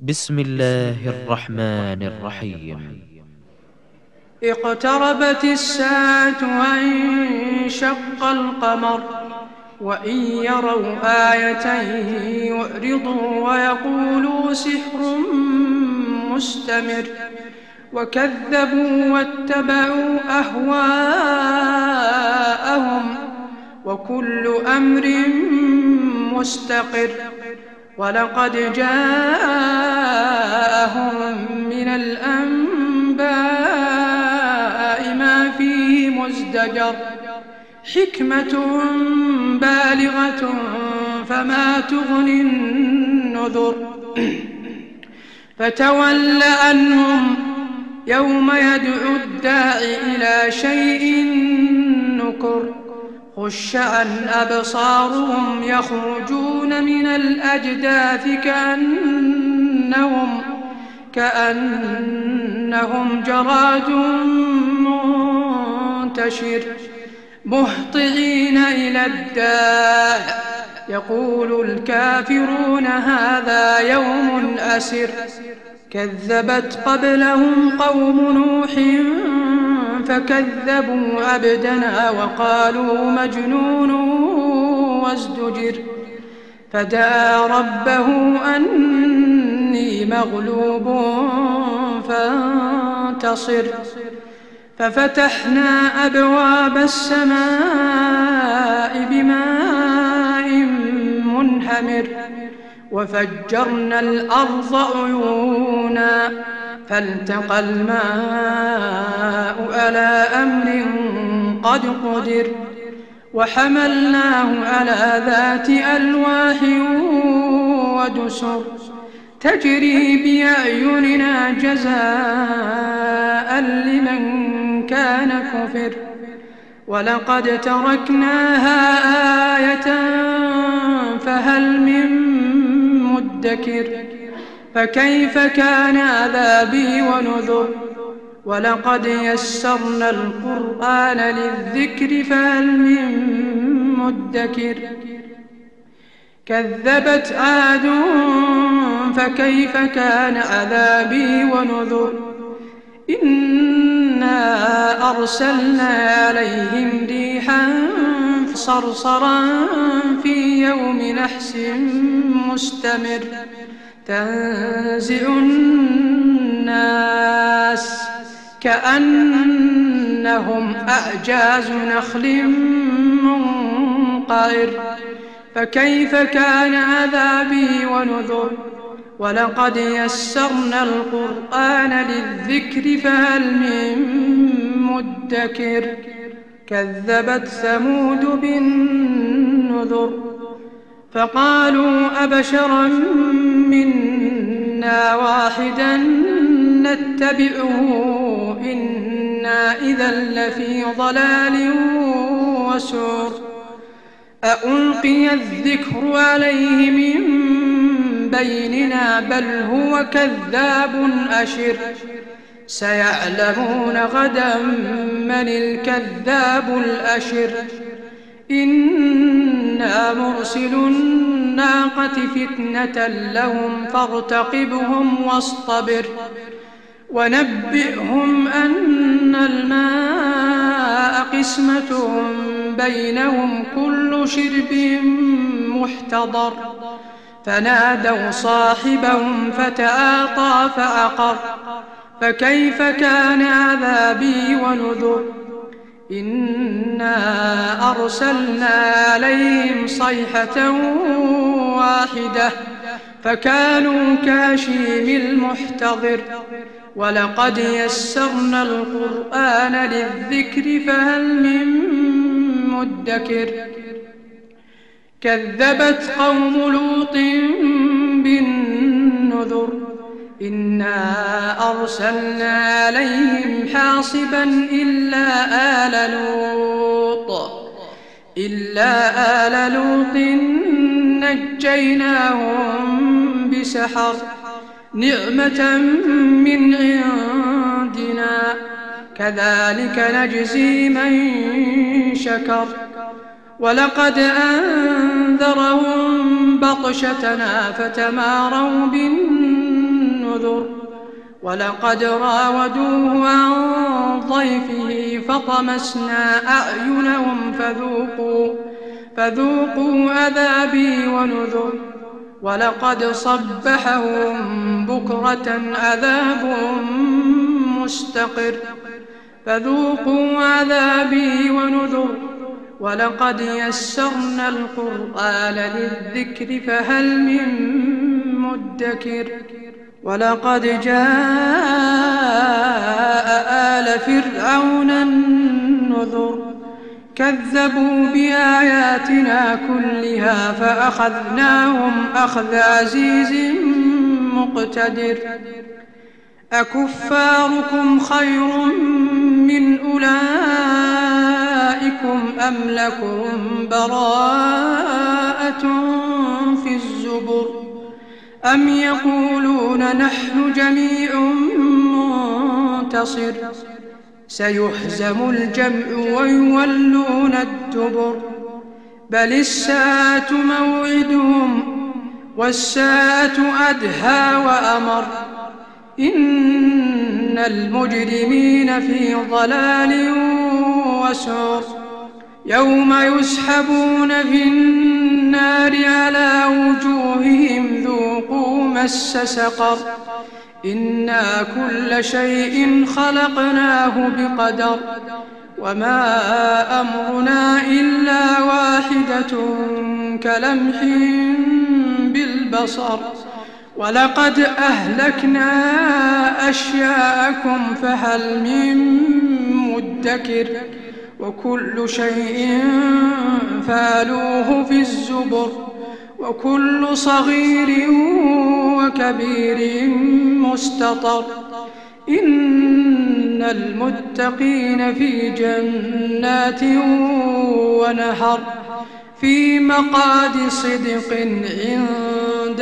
بسم الله الرحمن الرحيم. اقتربت الساعة وانشق القمر وإن يروا آية يعرضوا ويقولوا سحر مستمر وكذبوا واتبعوا أهواءهم وكل أمر مستقر ولقد جاءهم من الأنباء ما فيه مزدجر حكمة بالغة فما تغني النذر فتول عنهم يوم يدعو الداع إلى شيء نكر خش عن أبصارهم يخرجون من الأجداث كأنهم جراد منتشر مهطعين إلى الداع يقول الكافرون هذا يوم أسر كذبت قبلهم قوم نوح فكذبوا عبدنا وقالوا مجنون وازدجر فدعا ربه أني مغلوب فانتصر ففتحنا أبواب السماء بماء منهمر وفجرنا الأرض عيونا فالتقى الماء على أمر قد قدر وحملناه على ذات ألواح ودسر تجري بأعيننا جزاء لمن كان كفر ولقد تركناها آية فهل من مدكر فكيف كان عذابي ونذر ولقد يسرنا القرآن للذكر فهل من مدكر كذبت عاد فكيف كان عذابي ونذر إنا أرسلنا عليهم ريحا صرصرا في يوم نحس مستمر تنزع الناس كأنهم أعجاز نخل منقعر فكيف كان عذابي ونذر ولقد يسرنا القرآن للذكر فهل من مدكر كذبت ثمود بالنذر فقالوا أبشرا منا واحدا نتبعه إنا إذا لفي ضلال وسعر أألقي الذكر عليه من بيننا بل هو كذاب أشر سيعلمون غدا من الكذاب الأشر إنا مرسل الناقة فتنة لهم فارتقبهم واصطبر ونبئهم أن الماء قسمة بينهم كل شرب محتضر فنادوا صاحبهم فتعاطى فعقر فكيف كان عذابي ونذر إنا أرسلنا عليهم صيحة واحدة فكانوا كهشيم المحتضر ولقد يسرنا القرآن للذكر فهل من مدكر كذبت قوم لوط بالنذر إنا أرسلنا عليهم حاصبا إلا آل لوط نجيناهم بسحر نعمة من عندنا كذلك نجزي من شكر ولقد أنذرهم بطشتنا فتماروا بالنذر ولقد راودوه عن ضيفه فطمسنا أعينهم فذوقوا عذابي ونذر ولقد صبحهم بكرة عذاب مستقر فذوقوا عذابي ونذر ولقد يسرنا القرآن للذكر فهل من مدكر ولقد جاء آل فرعون النذر كذبوا بآياتنا كلها فأخذناهم أخذ عزيز مقتدر أكفاركم خير من أولئكم أم لكم براءة في الزبر أم يقولون نحن جميع منتصر سيهزم الجمع ويولون الدبر بل الساعة موعدهم والساعة أدهى وأمر إن المجرمين في ضلال وسعر يوم يسحبون في النار على وجوههم ذوقوا مس سقر إنا كل شيء خلقناه بقدر وما أمرنا إلا واحدة كلمح بالبصر ولقد أهلكنا أشياءكم فهل من مدكر وكل شيء فعلوه في الزبر وكل صغير وكبير مستطر إن المتقين في جنات ونهر في مقعد صدق عند